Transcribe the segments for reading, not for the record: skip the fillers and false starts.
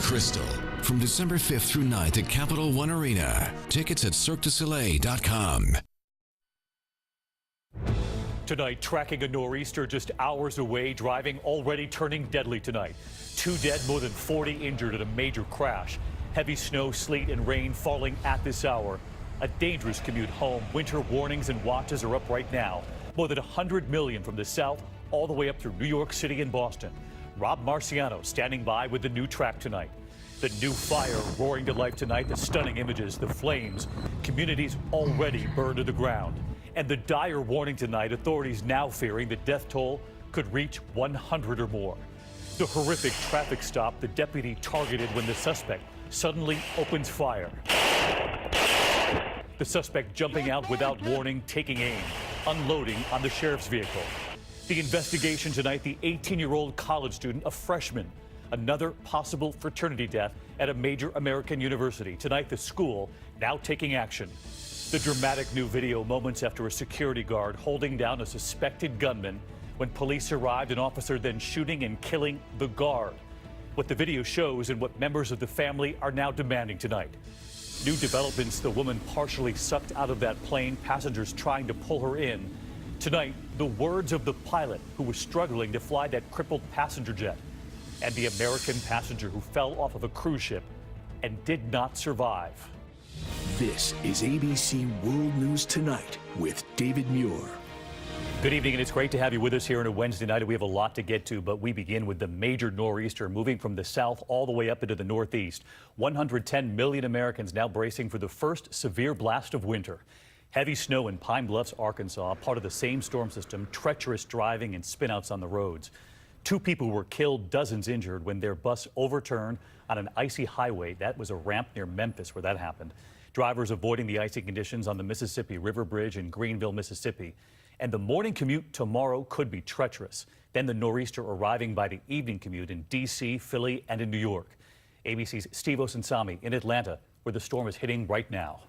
Crystal from December 5th through 9th at Capital One Arena. Tickets at CirqueDuSoleil.com. Tonight, tracking a nor'easter just hours away, driving already turning deadly tonight. 2 dead, more than 40 injured in a major crash. Heavy snow, sleet, and rain falling at this hour. A dangerous commute home. Winter warnings and watches are up right now. More than 100 million from the south all the way up through New York City and Boston. Rob Marciano standing by with the new track tonight. The new fire roaring to life tonight. The stunning images, the flames, communities already burned to the ground. And the dire warning tonight, authorities now fearing the death toll could reach 100 or more. The horrific traffic stop the deputy targeted when the suspect suddenly opens fire. The suspect jumping out without warning, taking aim, unloading on the sheriff's vehicle. The investigation tonight, the 18-year-old college student, a freshman, another possible fraternity death at a major American university. Tonight, the school now taking action. The dramatic new video moments after a security guard holding down a suspected gunman. When police arrived, an officer then shooting and killing the guard. What the video shows and what members of the family are now demanding tonight. New developments, the woman partially sucked out of that plane, passengers trying to pull her in. Tonight, the words of the pilot who was struggling to fly that crippled passenger jet, and the American passenger who fell off of a cruise ship and did not survive. This is ABC World News Tonight with David Muir. Good evening, and it's great to have you with us here on a Wednesday night. We have a lot to get to, but we begin with the major nor'easter moving from the south all the way up into the northeast. 110 million Americans now bracing for the first severe blast of winter. Heavy snow in Pine Bluffs, Arkansas, part of the same storm system, treacherous driving and spinouts on the roads. 2 people were killed, dozens injured when their bus overturned on an icy highway. That was a ramp near Memphis where that happened. Drivers avoiding the icy conditions on the Mississippi River Bridge in Greenville, Mississippi. And the morning commute tomorrow could be treacherous. Then the nor'easter arriving by the evening commute in D.C., Philly, and in New York. ABC's Steve Osunsami in Atlanta, where the storm is hitting right now.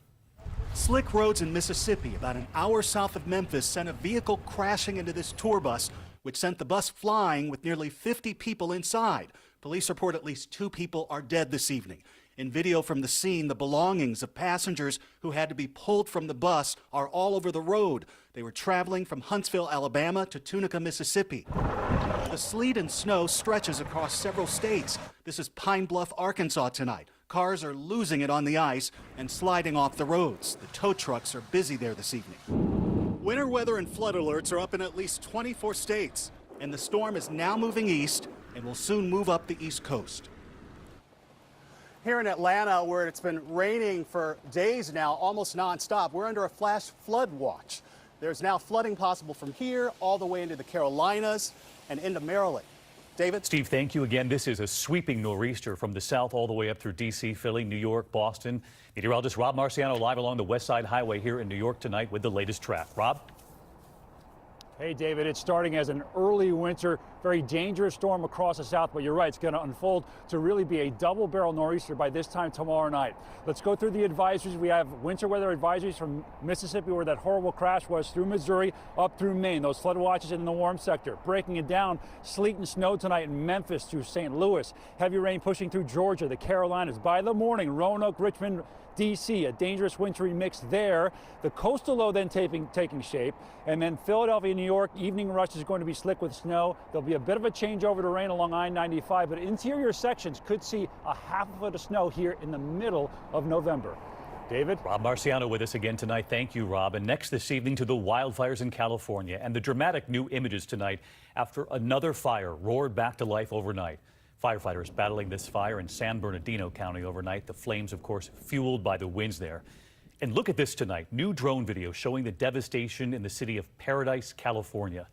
Slick roads in Mississippi, about an hour south of Memphis, sent a vehicle crashing into this tour bus, which sent the bus flying with nearly 50 people inside. Police report at least 2 people are dead this evening. In video from the scene, the belongings of passengers who had to be pulled from the bus are all over the road. They were traveling from Huntsville, Alabama to Tunica, Mississippi. The sleet and snow stretches across several states. This is Pine Bluff, Arkansas tonight. Cars are losing it on the ice and sliding off the roads. The tow trucks are busy there this evening. Winter weather and flood alerts are up in at least 24 states, and the storm is now moving east and will soon move up the East Coast. Here in Atlanta, where it's been raining for days now, almost nonstop, we're under a flash flood watch. There's now flooding possible from here all the way into the Carolinas and into Maryland. David? Steve, thank you again. This is a sweeping nor'easter from the south all the way up through D.C., Philly, New York, Boston. Meteorologist Rob Marciano live along the West Side Highway here in New York tonight with the latest track. Rob? Hey, David, it's starting as an early winter, very dangerous storm across the south, but you're right, it's going to unfold to really be a double-barrel nor'easter by this time tomorrow night. Let's go through the advisories. We have winter weather advisories from Mississippi, where that horrible crash was, through Missouri, up through Maine. Those flood watches in the warm sector. Breaking it down, sleet and snow tonight in Memphis through St. Louis. Heavy rain pushing through Georgia, the Carolinas. By the morning, Roanoke, Richmond, D.C., a dangerous wintry mix there. The coastal low then taking shape. And then Philadelphia, New York, evening rush is going to be slick with snow. There'll be a bit of a changeover to rain along I-95, but interior sections could see a half a foot of snow here in the middle of November. David? Rob Marciano with us again tonight. Thank you, Rob. And next this evening to the wildfires in California and the dramatic new images tonight after another fire roared back to life overnight. Firefighters battling this fire in San Bernardino County overnight. The flames, of course, fueled by the winds there. And look at this tonight. New drone video showing the devastation in the city of Paradise, California.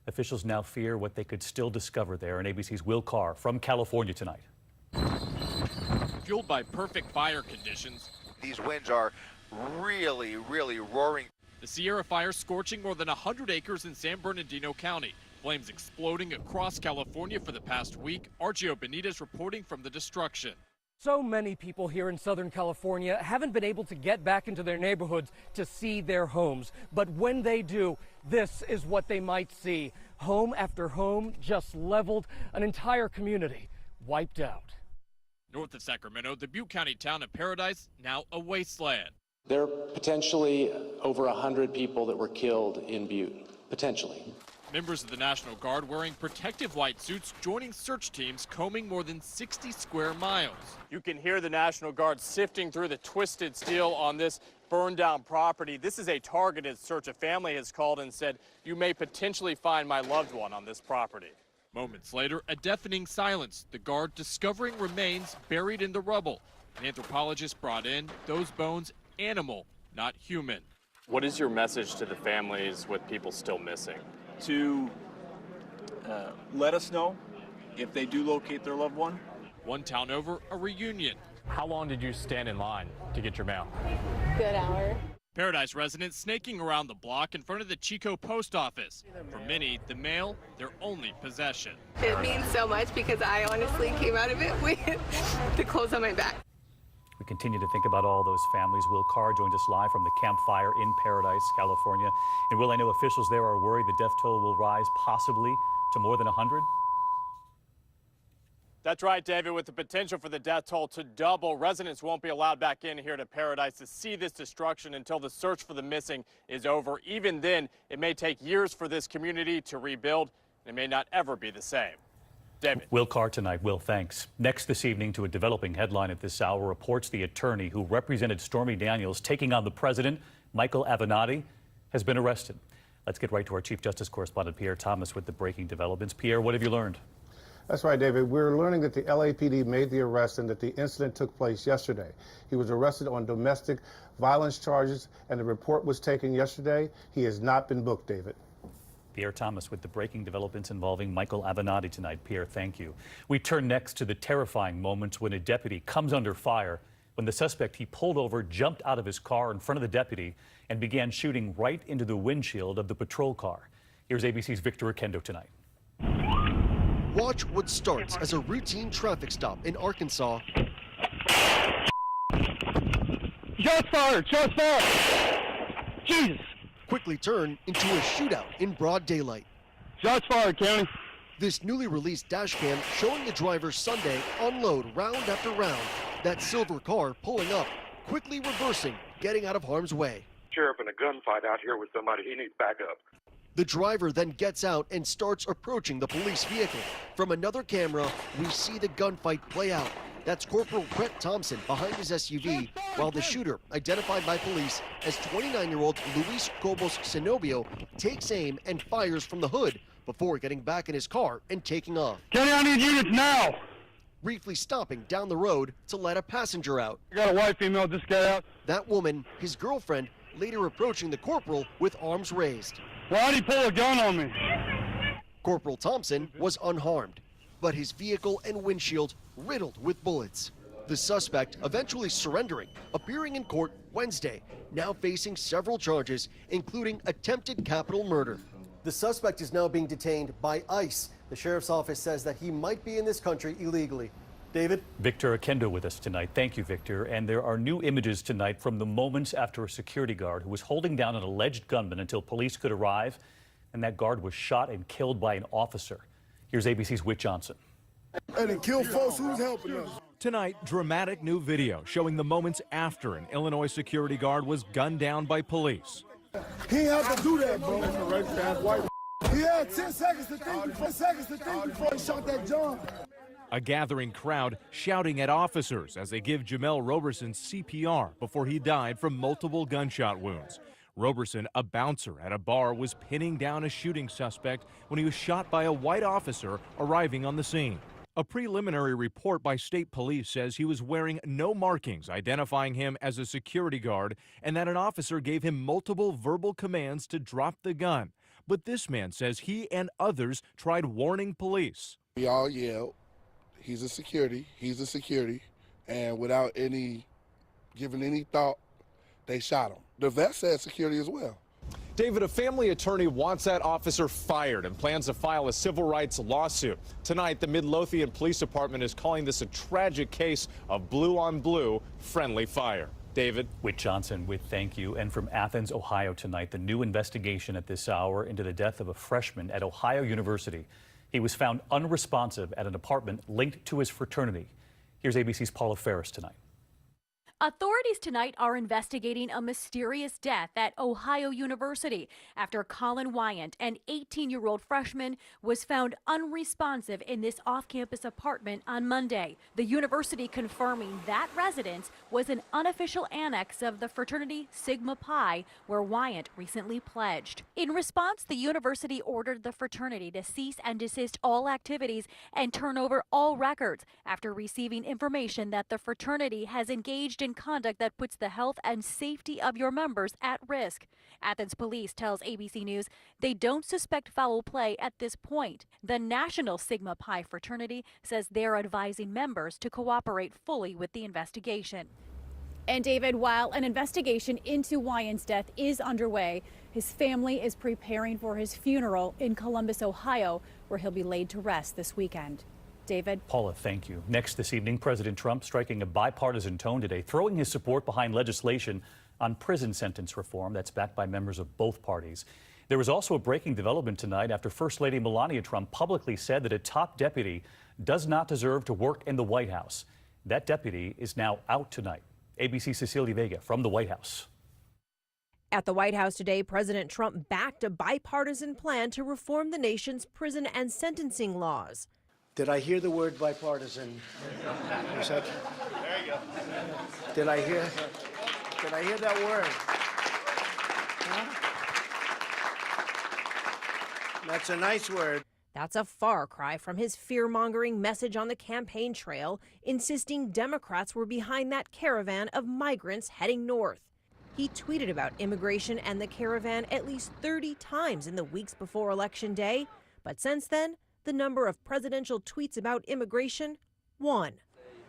Officials now fear what they could still discover there. And ABC's Will Carr from California tonight. Fueled by perfect fire conditions, these winds are really roaring. The Sierra fire scorching more than 100 acres in San Bernardino County. Flames exploding across California for the past week. Argio Benitez reporting from the destruction. So many people here in Southern California haven't been able to get back into their neighborhoods to see their homes. But when they do, this is what they might see. Home after home just leveled, an entire community wiped out. North of Sacramento, the Butte County town of Paradise, now a wasteland. There are potentially over 100 people that were killed in Butte, potentially. Members of the National Guard wearing protective white suits joining search teams combing more than 60 square miles. You can hear the National Guard sifting through the twisted steel on this burned down property. This is a targeted search. A family has called and said, you may potentially find my loved one on this property. Moments later, a deafening silence, the Guard discovering remains buried in the rubble. An anthropologist brought in, those bones animal, not human. What is your message to the families with people still missing? To let us know if they do locate their loved one. One town over, a reunion. How long did you stand in line to get your mail? Good hour. Paradise residents snaking around the block in front of the Chico post office. For many, the mail, their only possession. It means so much because I honestly came out of it with the clothes on my back. We continue to think about all those families. Will Carr joins us live from the campfire in Paradise, California. And Will, I know officials there are worried the death toll will rise possibly to more than 100? That's right, David, with the potential for the death toll to double. Residents won't be allowed back in here to Paradise to see this destruction until the search for the missing is over. Even then, it may take years for this community to rebuild. It may not ever be the same. David. Will Carr tonight. Will, thanks. Next this evening, to a developing headline at this hour, reports the attorney who represented Stormy Daniels taking on the president, Michael Avenatti, has been arrested. Let's get right to our Chief Justice correspondent, Pierre Thomas, with the breaking developments. Pierre, what have you learned? That's right, David. We're learning that the LAPD made the arrest and that the incident took place yesterday. He was arrested on domestic violence charges, and the report was taken yesterday. He has not been booked, David. Pierre Thomas with the breaking developments involving Michael Avenatti tonight. Pierre, thank you. We turn next to the terrifying moments when a deputy comes under fire when the suspect he pulled over jumped out of his car in front of the deputy and began shooting right into the windshield of the patrol car. Here's ABC's Victor Oquendo tonight. Watch what starts as a routine traffic stop in Arkansas. Shots fired! Shots fired! Jesus! Quickly turn into a shootout in broad daylight. Shots fired, County. This newly released dash cam showing the driver Sunday unload round after round. That silver car pulling up, quickly reversing, getting out of harm's way. Sheriff in a gunfight out here with somebody, he needs backup. The driver then gets out and starts approaching the police vehicle. From another camera, we see the gunfight play out. That's Corporal Brett Thompson behind his SUV, while the shooter, identified by police as 29-year-old Luis Cobos Zenobio, takes aim and fires from the hood before getting back in his car and taking off. County, I need units now! Briefly stopping down the road to let a passenger out. I got a white female just got out. That woman, his girlfriend, later approaching the corporal with arms raised. Why'd he pull a gun on me? Corporal Thompson was unharmed, but his vehicle and windshield riddled with bullets. The suspect eventually surrendering, appearing in court Wednesday, now facing several charges, including attempted capital murder. The suspect is now being detained by ICE. The sheriff's office says that he might be in this country illegally. David? Victor Oquendo with us tonight. Thank you, Victor. And there are new images tonight from the moments after a security guard who was holding down an alleged gunman until police could arrive, and that guard was shot and killed by an officer. Here's ABC's Whit Johnson. And it killed folks who's helping us. Tonight, dramatic new video showing the moments after an Illinois security guard was gunned down by police. He had to do that, bro. He had 10 seconds to think before he shot that John. A gathering crowd shouting at officers as they give Jamel Roberson CPR before he died from multiple gunshot wounds. Roberson, a bouncer at a bar, was pinning down a shooting suspect when he was shot by a white officer arriving on the scene. A preliminary report by state police says he was wearing no markings identifying him as a security guard and that an officer gave him multiple verbal commands to drop the gun. But this man says he and others tried warning police. We all yelled, he's a security, and without giving any thought, they shot him. The vet said security as well. David, a family attorney wants that officer fired and plans to file a civil rights lawsuit. Tonight, the Midlothian Police Department is calling this a tragic case of blue-on-blue friendly fire. David? Whit Johnson with thank you. And from Athens, Ohio tonight, the new investigation at this hour into the death of a freshman at Ohio University. He was found unresponsive at an apartment linked to his fraternity. Here's ABC's Paula Ferris tonight. Authorities tonight are investigating a mysterious death at Ohio University after Colin Wyant, an 18-year-old freshman, was found unresponsive in this off-campus apartment on Monday. The university confirming that residence was an unofficial annex of the fraternity Sigma Pi, where Wyant recently pledged. In response, the university ordered the fraternity to cease and desist all activities and turn over all records after receiving information that the fraternity has engaged in conduct that puts the health and safety of your members at risk. Athens police tells ABC News they don't suspect foul play at this point. The National Sigma Pi fraternity says they're advising members to cooperate fully with the investigation. And David, while an investigation into Wyant's death is underway, his family is preparing for his funeral in Columbus, Ohio, where he'll be laid to rest this weekend. David. Paula, thank you. Next this evening, President Trump striking a bipartisan tone today, throwing his support behind legislation on prison sentence reform that's backed by members of both parties. There was also a breaking development tonight after First Lady Melania Trump publicly said that a top deputy does not deserve to work in the White House. That deputy is now out tonight. ABC's Cecilia Vega from the White House. At the White House today, President Trump backed a bipartisan plan to reform the nation's prison and sentencing laws. Did I hear the word bipartisan? There you go. Did I hear that word? Huh? That's a nice word. That's a far cry from his fear-mongering message on the campaign trail, insisting Democrats were behind that caravan of migrants heading north. He tweeted about immigration and the caravan at least 30 times in the weeks before Election Day, but since then, the number of presidential tweets about immigration, 1.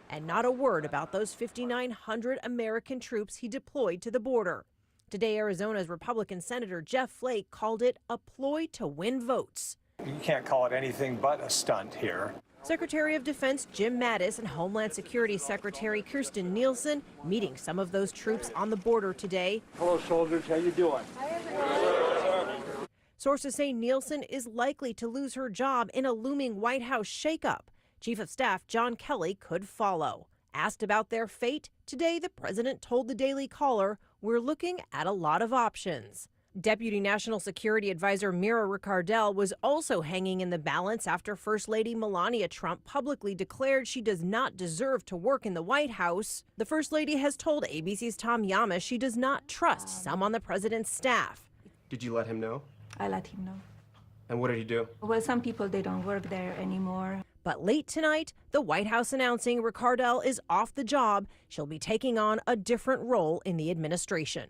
And not a word about those 5,900 American troops he deployed to the border. Today, Arizona's Republican Senator Jeff Flake called it a ploy to win votes. You can't call it anything but a stunt here. Secretary of Defense Jim Mattis and Homeland Security Secretary Kirstjen Nielsen meeting some of those troops on the border today. Hello, soldiers. How you doing? Sources say Nielsen is likely to lose her job in a looming White House shakeup. Chief of Staff John Kelly could follow. Asked about their fate, today the president told the Daily Caller, "We're looking at a lot of options." Deputy National Security Advisor Mira Ricardel was also hanging in the balance after First Lady Melania Trump publicly declared she does not deserve to work in the White House. The First Lady has told ABC's Tom Yamas she does not trust some on the president's staff. Did you let him know? I let him know. And what did he do? Well, some people, they don't work there anymore. But late tonight, the White House announcing Ricardel is off the job. She'll be taking on a different role in the administration.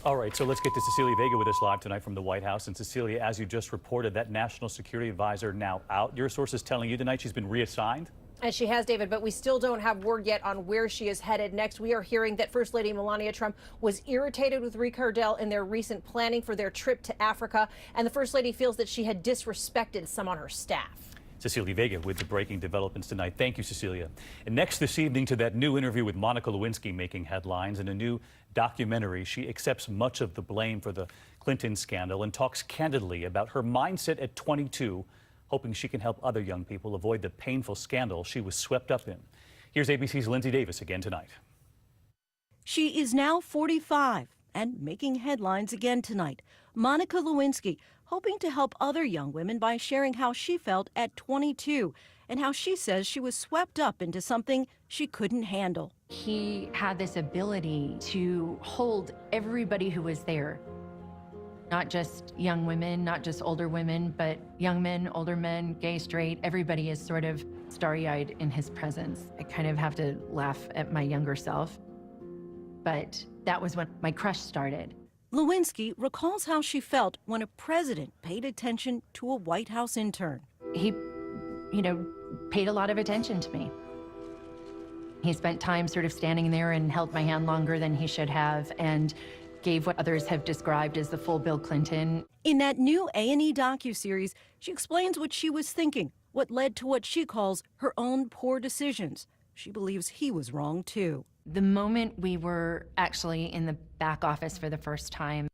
All right, so let's get to Cecilia Vega with us live tonight from the White House. And Cecilia, as you just reported, that National Security Advisor now out. Your source is telling you tonight she's been reassigned? As she has, David, but we still don't have word yet on where she is headed next. We are hearing that First Lady Melania Trump was irritated with Ricardel in their recent planning for their trip to Africa, and the First Lady feels that she had disrespected some on her staff. Cecilia Vega with the breaking developments tonight. Thank you, Cecilia. And next this evening to that new interview with Monica Lewinsky making headlines in a new documentary. She accepts much of the blame for the Clinton scandal and talks candidly about her mindset at 22, hoping she can help other young people avoid the painful scandal she was swept up in. Here's ABC's Lindsay Davis again tonight. She is now 45 and making headlines again tonight. Monica Lewinsky hoping to help other young women by sharing how she felt at 22 and how she says she was swept up into something she couldn't handle. He had this ability to hold everybody who was there. Not just young women, not just older women, but young men, older men, gay, straight, everybody is sort of starry-eyed in his presence. I kind of have to laugh at my younger self, but that was when my crush started. Lewinsky recalls how she felt when a president paid attention to a White House intern. He, paid a lot of attention to me. He spent time sort of standing there and held my hand longer than he should have and gave what others have described as the full Bill Clinton. In that new A&E docuseries, she explains what she was thinking, what led to what she calls her own poor decisions. She believes he was wrong, too. The moment we were actually in the back office for the first time,